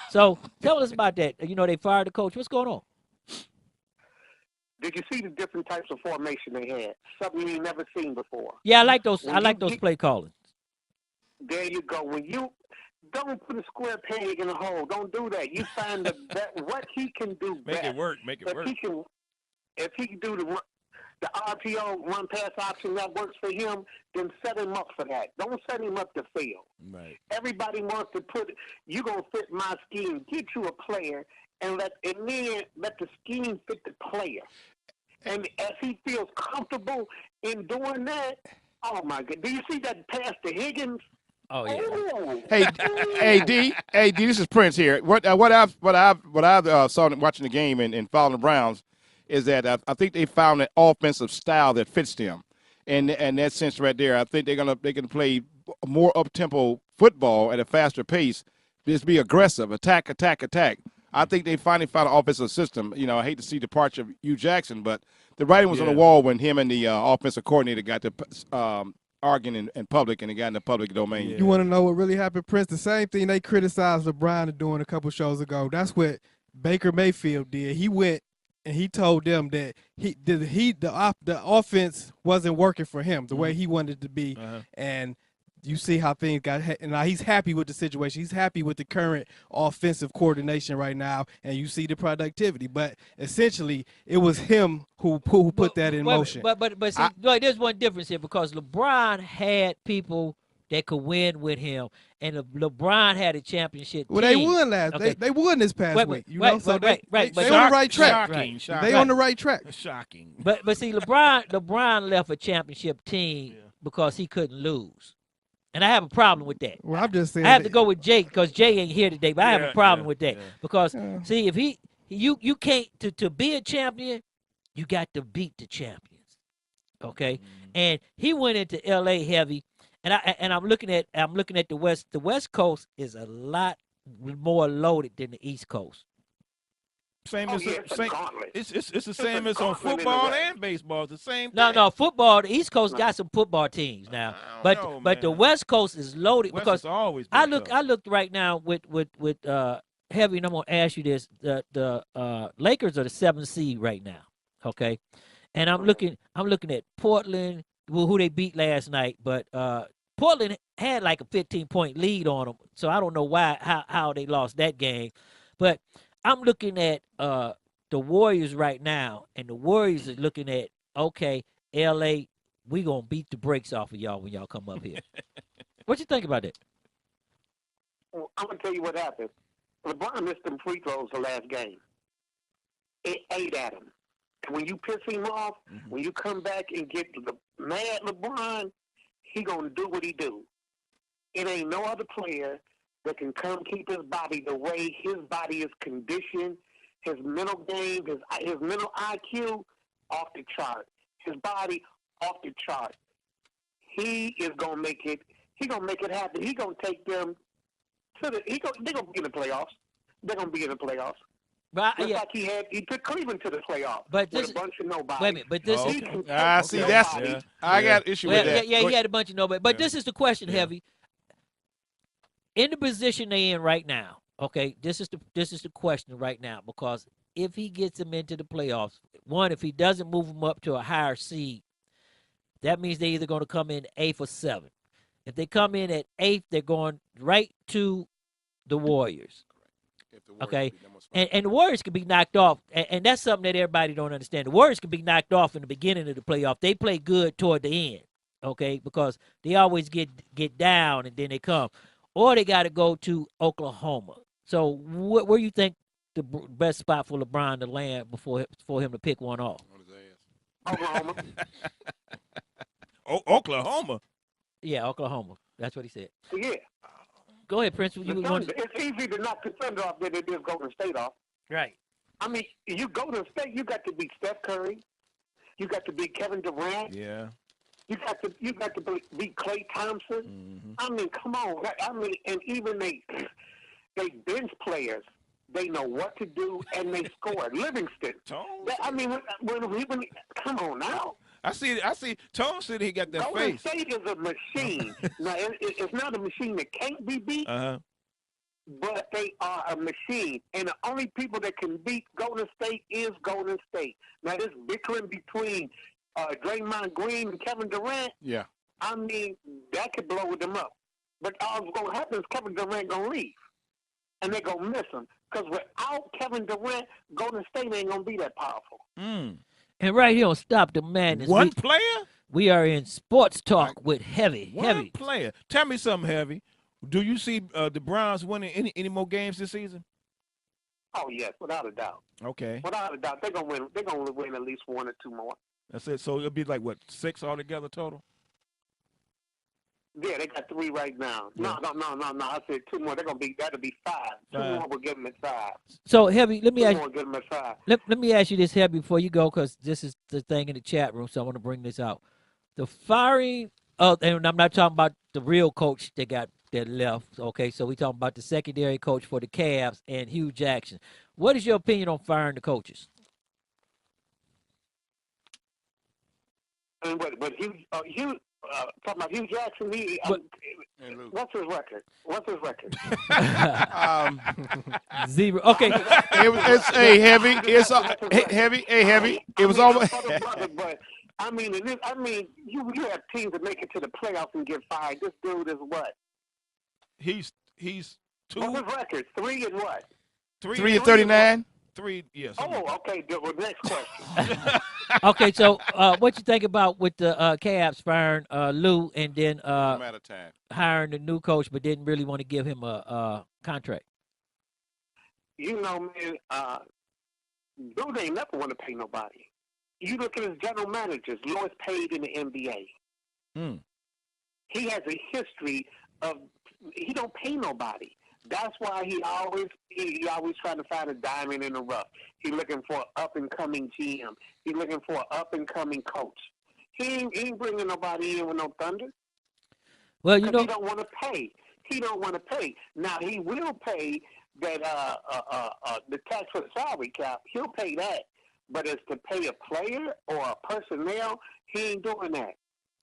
So tell us about that. They fired the coach. What's going on? Did you see the different types of formation they had? Something you never seen before. Yeah, I like those. Those play callings. There you go. When you don't put a square peg in a hole. Don't do that. You find what he can do best. Make it work. If he can do the RPO run pass option that works for him, then set him up for that. Don't set him up to fail. Right. Everybody wants to you're gonna fit my scheme. Get you a player and let the scheme fit the player. And as he feels comfortable in doing that, oh my God! Do you see that pass to Higgins? Oh yeah. Oh. Hey, D. This is Prince here. What I've saw watching the game and following the Browns is that I think they found an offensive style that fits them, and that sense right there, I think they can play more up tempo football at a faster pace. Just be aggressive, attack. I think they finally found an offensive system. You know, I hate to see the departure of Hugh Jackson, but the writing was on the wall when him and the offensive coordinator got to arguing in public, and it got in the public domain. You want to know what really happened, Prince? The same thing they criticized LeBron for doing a couple shows ago. That's what Baker Mayfield did. He went and he told them that the offense wasn't working for him the way he wanted it to be, and you see how things got. And now he's happy with the situation. He's happy with the current offensive coordination right now, and you see the productivity. But essentially, it was him who put that in motion. But see, there's one difference here because LeBron had people that could win with him, and LeBron had a championship team. Well, they won last. Okay. They won this past week. You know, so they on the right track. Shocking. They on the right track. Shocking. But see, LeBron left a championship team because he couldn't lose. And I have a problem with that. Well, I'm just saying. I have to go with Jay because Jay ain't here today, but I have a problem with that because see, if you can't to be a champion, you got to beat the champions, okay? And he went into L.A. heavy, and I'm looking at the West. The West Coast is a lot more loaded than the East Coast. It's the same as on football and baseball. It's the same thing. No, football. The East Coast got some football teams now, but the West Coast is loaded because I looked right now with heavy, and I'm gonna ask you this: the Lakers are the 7th seed right now, okay? And I'm looking at Portland, who they beat last night, but Portland had like a 15-point lead on them, so I don't know how they lost that game, but I'm looking at the Warriors right now, and the Warriors are looking at, okay, L.A., we going to beat the brakes off of y'all when y'all come up here. What you think about that? Well, I'm going to tell you what happened. LeBron missed them free throws the last game. It ate at him. And when you piss him off, when you come back and get mad LeBron, he going to do what he do. It ain't no other player that can come keep his body the way his body is conditioned, his mental game, his mental IQ off the chart, his body off the chart. He is gonna make it. He gonna make it happen. He gonna take them to the. They're gonna be in the playoffs. They're gonna be in the playoffs. But Just like he took Cleveland to the playoffs with a bunch of nobody. Wait a minute, but this is. See, that's I got issue with that. Yeah, he had a bunch of nobody. But this is the question, Heavy. In the position they in right now, okay, this is the question right now, because if he gets them into the playoffs, one, if he doesn't move them up to a higher seed, that means they're either going to come in 8th or 7th. If they come in at 8th, they're going right to the Warriors. Okay, and the Warriors can be knocked off, and that's something that everybody don't understand. The Warriors can be knocked off in the beginning of the playoff. They play good toward the end, okay, because they always get down and then they come. Or they got to go to Oklahoma. So where you think the best spot for LeBron to land for him to pick one off? Oklahoma. Oklahoma? Yeah, Oklahoma. That's what he said. Yeah. Go ahead, Prince. It's easy to knock the Thunder off than it is Golden State off. Right. I mean, you Golden State, you got to beat Steph Curry. You got to beat Kevin Durant. Yeah. You got to beat Klay Thompson. I mean, come on. I mean, and even they bench players, they know what to do and they score. Livingston. I mean, when come on now. I see. Tone said he got that Golden face. State is a machine. Now, it's not a machine that can't be beat, but they are a machine. And the only people that can beat Golden State is Golden State. Now, this bickering between Draymond Green and Kevin Durant, I mean, that could blow them up. But all that's going to happen is Kevin Durant going to leave. And they're going to miss him. Because without Kevin Durant, Golden State ain't going to be that powerful. And right here on Stop the Madness. One player? We are in Sports Talk with Heavy. One player. Tell me something, Heavy. Do you see the Browns winning any more games this season? Oh, yes, without a doubt. Okay. Without a doubt. They're going to win. They're going to win at least 1 or 2 more. That's it. So it'll be like, what, 6 altogether total? Yeah, they got 3 right now. Yeah. No. I said 2 more. That'll be 5. 2 more will give them at 5. So, Heavy, let me ask more give them at 5. Let me ask you this, Heavy, before you go, because this is the thing in the chat room, so I want to bring this out. The firing of, and I'm not talking about the real coach that got that left. Okay, so we talking about the secondary coach for the Cavs and Hugh Jackson. What is your opinion on firing the coaches? And but Hugh, talking about Hugh Jackson, what's his record? What's his record? 0. Okay. It's a heavy. It's heavy. A heavy. It was almost. But I mean, you have teams that make it to the playoffs and get fired. This dude is what? He's 2. What's his record? 3 and what? 3 and 39. 3, yes. Oh, okay. Well, next question. Okay, so what you think about with the Cavs firing Lou and then Matter of time. hiring the new coach, but didn't really want to give him a contract? You know, man, dude ain't never want to pay nobody. You look at his general managers, lowest paid in the NBA. He has a history of he don't pay nobody. That's why he always trying to find a diamond in the rough. He looking for an up-and-coming GM. He looking for an up-and-coming coach. He ain't bringing nobody in with no thunder. Well, he don't want to pay. He don't want to pay. Now, he will pay that the tax for the salary cap. He'll pay that. But as to pay a player or a personnel, he ain't doing that.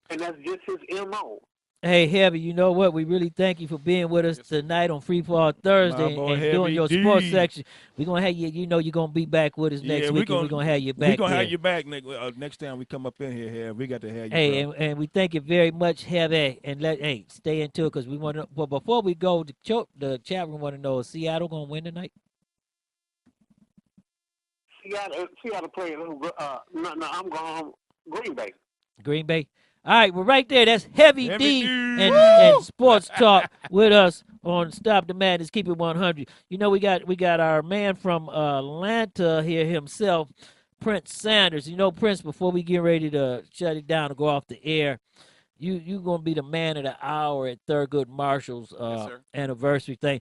And that's just his M.O. Hey, Heavy, you know what? We really thank you for being with us tonight on Free Fall Thursday and doing your sports section. We're going to have you, you're going to be back with us next week, and we're going to have you back. We're going to have you back next time we come up in here. We got to have you. Hey, and we thank you very much, Heavy, and stay into it because we want to. But before we go, the chat room want to know, is Seattle going to win tonight? Seattle playing. No, I'm going Green Bay. Green Bay. All right, well, right there, that's Heavy D and Sports Talk with us on Stop the Madness, Keep It 100. You know, we got our man from Atlanta here himself, Prince Sanders. You know, Prince, before we get ready to shut it down and go off the air, you going to be the man of the hour at Thurgood Marshall's anniversary thing.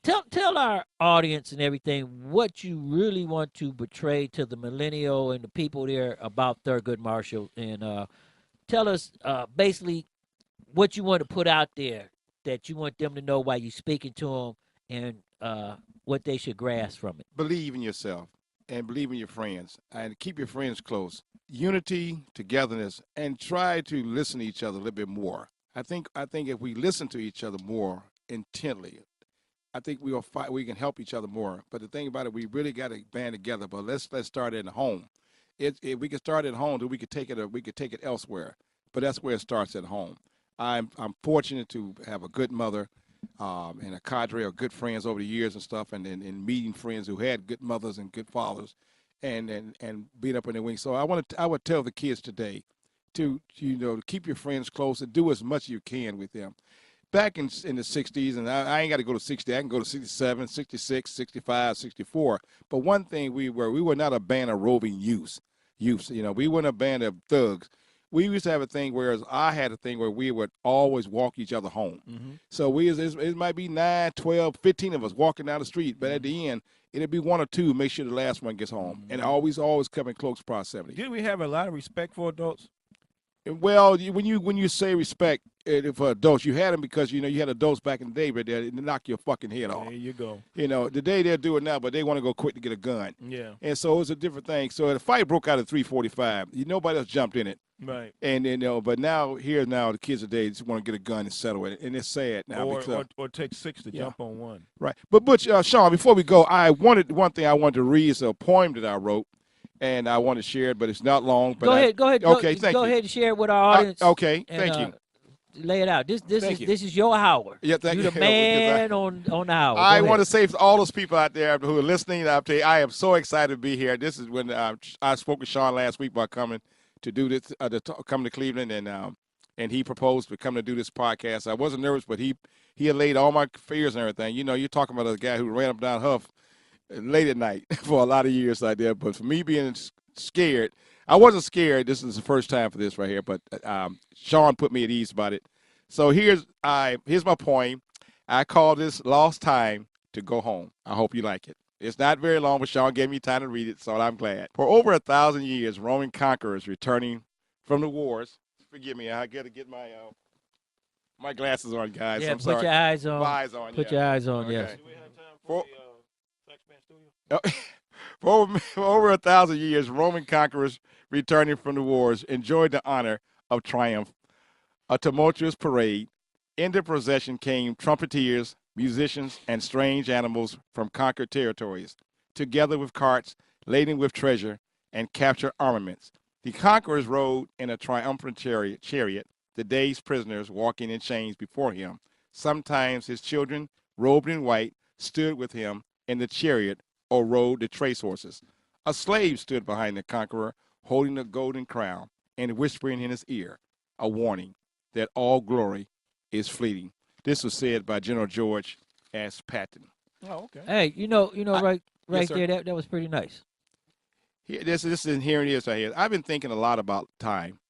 Tell our audience and everything what you really want to portray to the millennial and the people there about Thurgood Marshall, and tell us basically what you want to put out there that you want them to know while you're speaking to them, and what they should grasp from it. Believe in yourself and believe in your friends, and keep your friends close. Unity, togetherness, and try to listen to each other a little bit more. I think if we listen to each other more intently, I think we can help each other more. But the thing about it, we really got to band together. But let's start in the home. If we can start at home, then we could take it elsewhere. But that's where it starts at home. I'm fortunate to have a good mother and a cadre of good friends over the years and stuff, and meeting friends who had good mothers and good fathers, and being up in their wings. So I would tell the kids today to keep your friends close and do as much as you can with them. Back in the 60s, and I ain't got to go to 60, I can go to 67, 66, 65, 64. But one thing we were not a band of roving youths. We weren't a band of thugs. We used to have a thing, whereas I had a thing where we would always walk each other home. Mm-hmm. So it might be 9, 12, 15 of us walking down the street, but at the end, it'd be 1 or 2, make sure the last one gets home. Mm-hmm. And always come in close proximity. Didn't we have a lot of respect for adults? Well, when you say respect for adults, you had them because you had adults back in the day, but they knock your fucking head off. There you go. Today they'll do it now, but they want to go quick to get a gun. Yeah. And so it's a different thing. So the fight broke out at 3:45. Nobody else jumped in it. Right. And but now the kids today just want to get a gun and settle it, and it's sad now. Or take 6 to jump on one. Right. But Butch, Shawn, before we go, one thing I wanted to read is a poem that I wrote. And I want to share it, but it's not long. But go ahead. Okay, thank you. Go ahead and share it with our audience. Okay, thank you. Lay it out. This is your hour. Yeah, thank you. You're the man on the hour. I want to say for all those people out there who are listening, I'll tell you, I am so excited to be here. This is when I spoke with Shawn last week about coming to do this, coming to Cleveland, and he proposed to come to do this podcast. I wasn't nervous, but he allayed all my fears and everything. You're talking about a guy who ran up and down Huff late at night for a lot of years like that. But for me being scared, I wasn't scared. This is the first time for this right here. But Shawn put me at ease about it. So here's my poem. I call this Lost Time to Go Home. I hope you like it. It's not very long, but Shawn gave me time to read it, so I'm glad. For over 1,000 years, Roman conquerors returning from the wars. Forgive me, I got to get my My glasses on, guys. Yeah, I'm put sorry. your eyes on. My eyes on, Put yeah. your eyes on, Okay. yes. Do we have time for the Saxman Studio? For over 1,000 years, Roman conquerors returning from the wars enjoyed the honor of triumph, a tumultuous parade. In the procession came trumpeters, musicians, and strange animals from conquered territories, together with carts laden with treasure and captured armaments. The conquerors rode in a triumphant chariot, the day's prisoners walking in chains before him. Sometimes his children, robed in white, stood with him in the chariot or rode the trace horses. A slave stood behind the conqueror, holding a golden crown and whispering in his ear a warning that all glory is fleeting. This was said by General George S. Patton. Oh, okay. Hey, right Yes, there, that was pretty nice. This is here it is right here. I've been thinking a lot about time.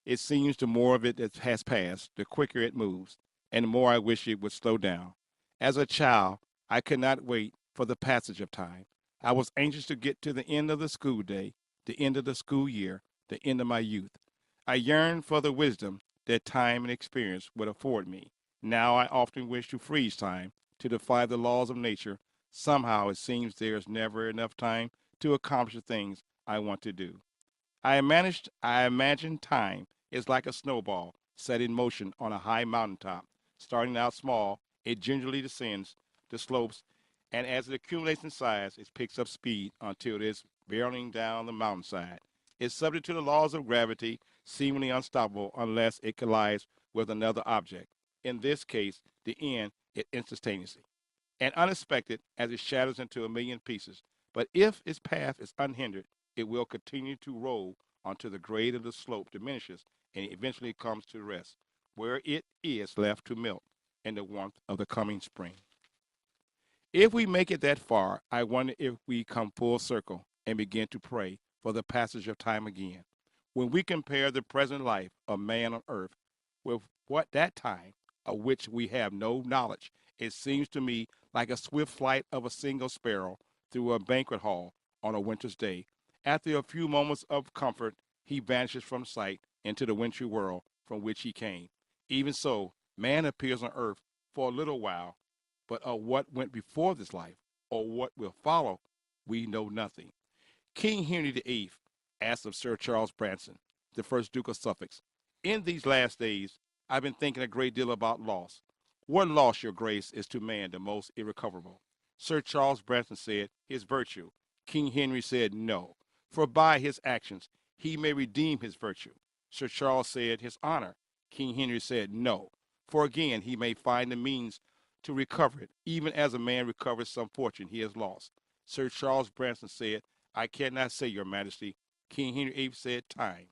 It seems the more of it that has passed, the quicker it moves, and the more I wish it would slow down. As a child, I could not wait for the passage of time. I was anxious to get to the end of the school day, the end of the school year, the end of my youth. I yearned for the wisdom that time and experience would afford me. Now I often wish to freeze time, to defy the laws of nature. Somehow it seems there is never enough time to accomplish the things I want to do. I imagine time is like a snowball set in motion on a high mountaintop. Starting out small, it gingerly descends the slopes, and as it accumulates in size, it picks up speed until it is barreling down the mountainside. It's subject to the laws of gravity, seemingly unstoppable unless it collides with another object. In this case, the end is instantaneously and unexpected as it shatters into a million pieces. But if its path is unhindered, it will continue to roll until the grade of the slope diminishes and eventually comes to rest, where it is left to melt in the warmth of the coming spring. If we make it that far, I wonder if we come full circle and begin to pray for the passage of time again. When we compare the present life of man on earth with what that time of which we have no knowledge, it seems to me like a swift flight of a single sparrow through a banquet hall on a winter's day. After a few moments of comfort, he vanishes from sight into the wintry world from which he came. Even so, man appears on earth for a little while, but of what went before this life or what will follow, we know nothing. King Henry VIII asked of Sir Charles Branson, the first Duke of Suffolk, in these last days, I've been thinking a great deal about loss. What loss, your grace, is to man the most irrecoverable? Sir Charles Branson said, his virtue. King Henry said, no, for by his actions he may redeem his virtue. Sir Charles said, his honor. King Henry said, no, for again he may find the means to recover it, even as a man recovers some fortune he has lost. Sir Charles Branson said, I cannot say, your majesty. King Henry VIII said, time.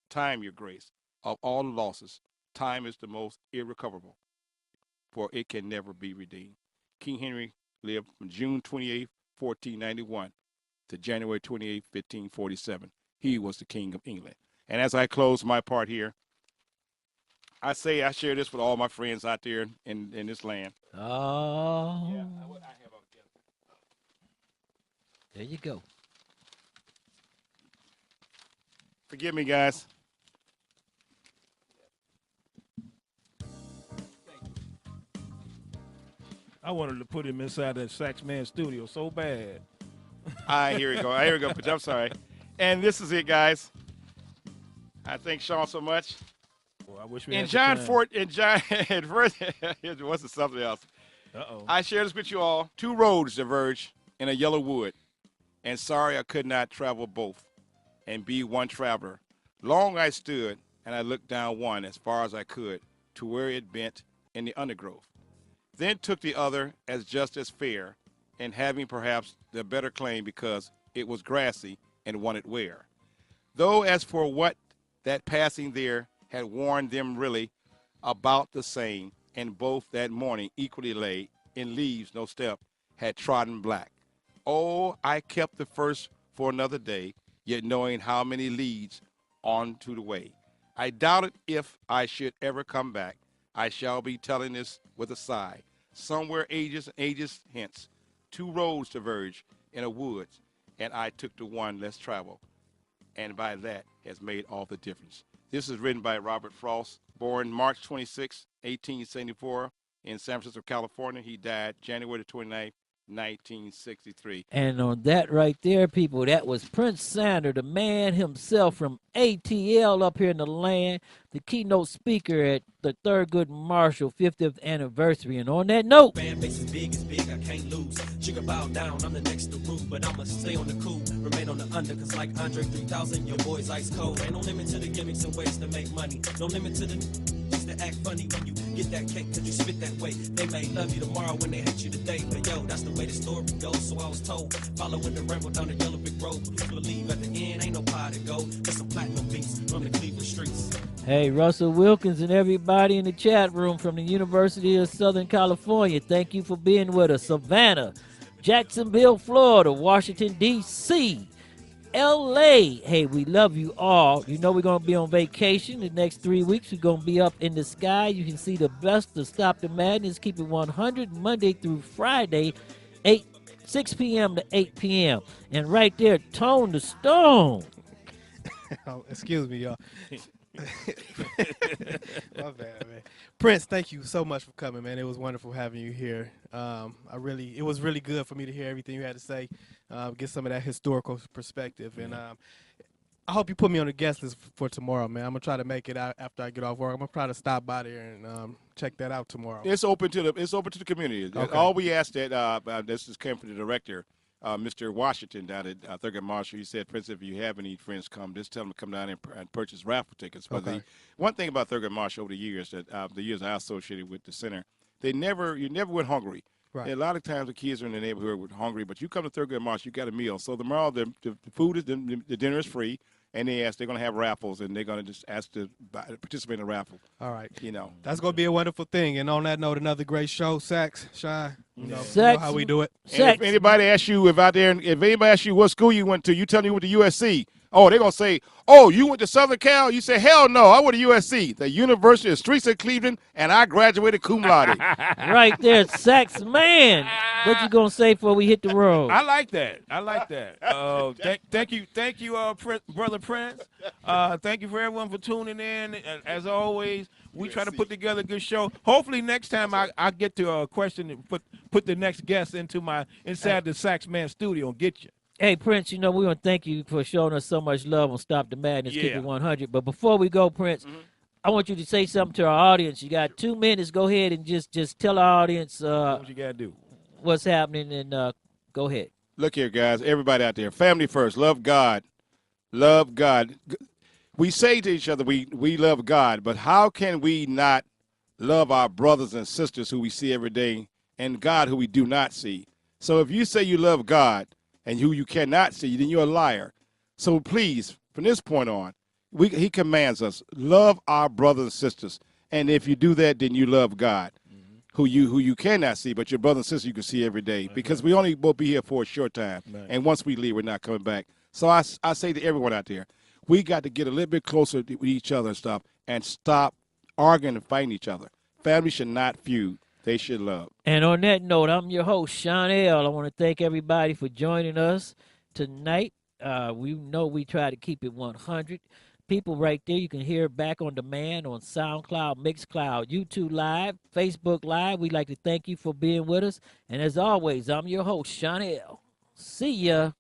Time, your grace. Of all losses, time is the most irrecoverable, for it can never be redeemed. King Henry lived from June 28, 1491 to January 28, 1547. He was the King of England. And as I close my part here, I share this with all my friends out there in this land. Oh, Yeah, there you go. forgive me, guys. I wanted to put him inside that Saxman Studio so bad. Here we go. Here we go. I'm sorry. And this is it, guys. I thank Shawn so much. Well, I wish we In had John the time. 4, in John, at first, what's the something else? Uh-oh. I share this with you all. Two roads diverge in a yellow wood, and sorry I could not travel both and be one traveler. Long I stood, and I looked down one as far as I could to where it bent in the undergrowth. Then took the other as just as fair, and having perhaps the better claim because it was grassy and wanted wear. Though as for what that passing there had warned them really about the same, and both that morning equally lay in leaves no step had trodden black. Oh, I kept the first for another day, yet knowing how many leads on to the way. I doubted if I should ever come back. I shall be telling this with a sigh. Somewhere ages and ages hence, two roads diverge in a woods, and I took the one less traveled, and by that has made all the difference. This is written by Robert Frost, born March 26, 1874 in San Francisco, California. He died January 29th, 1963. And on that right there, people, that was Prince Sander, the man himself from ATL up here in the land, the keynote speaker at the Thurgood Marshall 50th anniversary. And on that note, fan base is big, I can't lose. Sugar bow down, I'm the next to rule, but I'ma stay on the cool, remain on the under, cause like Andre 3000, your boy's ice cold. Ain't no limit to the gimmicks and ways to make money. No limit to the just to act funny when you get that cake, cause you spit that way. They may love you tomorrow when they hate you today, but yo, that's the way the story goes. So I was told, following the ramble down the yellow brick road, but who's believe at the end ain't no pie to go. Just some platinum beats from the Cleveland streets. hey, Russell Wilkins and everybody in the chat room from the University of Southern California, thank you for being with us. Savannah, Jacksonville, Florida, Washington, D.C., L.A. Hey, we love you all. You know we're going to be on vacation the next 3 weeks. We're going to be up in the sky. You can see the best of Stop the Madness. Keep it 100 Monday through Friday, 6 p.m. to 8 p.m. And right there, Tone the Stone. Oh, excuse me, y'all. My bad, man. Prince, thank you so much for coming, man. It was wonderful having you here. It was really good for me to hear everything you had to say, get some of that historical perspective. And I hope you put me on the guest list for tomorrow, man. I'm gonna try to make it out after I get off work. I'm gonna try to stop by there and check that out tomorrow. It's open to the community. Okay. All we asked that this came from the director, Mr. Washington down at Thurgood Marshall. He said, Prince, if you have any friends come, just tell them to come down and purchase raffle tickets. But Okay. One thing about Thurgood Marshall over the years I associated with the center, you never went hungry. Right. A lot of times the kids are in the neighborhood with hungry, but you come to Thurgood Marshall, you got a meal. So tomorrow the food is the dinner is free. And they're going to have raffles, and they're going to just ask to participate in a raffle. All right. You know. That's going to be a wonderful thing. And on that note, another great show. Sax, Shawn, you know how we do it. And if anybody asks you if anybody asks you what school you went to, you tell them you went to USC. Oh, they're going to say, oh, you went to Southern Cal? You say, hell no, I went to USC, the University of Streets of Cleveland, and I graduated cum laude. Right there, Sax man. What you gonna say before we hit the road? I like that. Thank you, Brother Prince. Thank you for everyone for tuning in. As always, we try to put together a good show. Hopefully next time I get to a question and put the next guest inside the Sax Man studio and get you. Hey, Prince, you know, we want to thank you for showing us so much love on Stop the Madness, Keep It 100. But before we go, Prince, I want you to say something to our audience. You got 2 minutes. Go ahead and just tell our audience what you got to do. What's happening, and go ahead. Look here, guys, everybody out there, family first, love God. Love God. We say to each other we love God, but how can we not love our brothers and sisters who we see every day and God who we do not see? So if you say you love God, and who you cannot see, then you're a liar. So please, from this point on, he commands us, love our brothers and sisters. And if you do that, then you love God, who you cannot see, but your brother and sister you can see every day. Because we only will be here for a short time. Right. And once we leave, we're not coming back. So I say to everyone out there, we got to get a little bit closer with each other and stop arguing and fighting each other. Families should not feud. They should love. And on that note, I'm your host, Shawn. I want to thank everybody for joining us tonight. We know we try to keep it 100. People right there, you can hear it back on demand on SoundCloud, Mixcloud, YouTube Live, Facebook Live. We'd like to thank you for being with us. And as always, I'm your host, Shawn. See ya.